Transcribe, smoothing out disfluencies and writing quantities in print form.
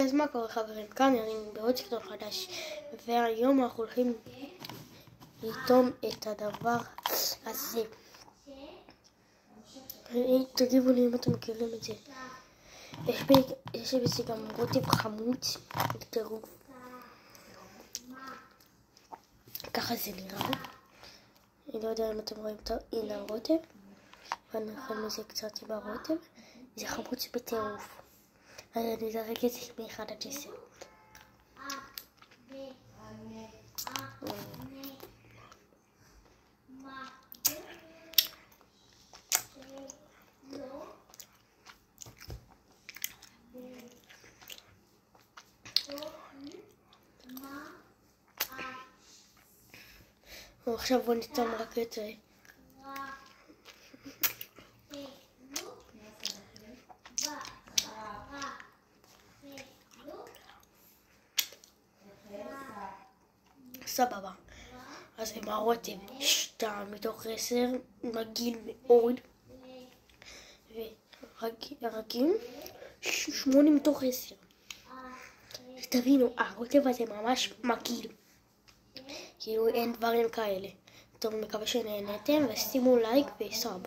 אז מה קורה חברים? כאן ירין בעוד סרטון חדש, והיום אנחנו הולכים לטעום את הדבר הזה. תגיבו לי אם אתם מכירים את זה. יש בזה גם רוטב חמוץ, טירוף. ככה זה נראה. אני לא יודע אם אתם רואים אותו, הנה הרוטב. ואני אוכל מזה קצת עם הרוטב. זה חמוץ בטירוף. אז אני אזרק את זה מ1 עד 10. ועכשיו בוא ניתן רק את זה. סבבה. אז עם הרוטב 2 מתוך 10, מגעיל מאוד. והרגיל 8 מתוך 10. תבינו, הרוטב הזה ממש מגעיל. כאילו אין דברים כאלה. טוב, מקווה שנהנתם, ושימו לייק וסאב.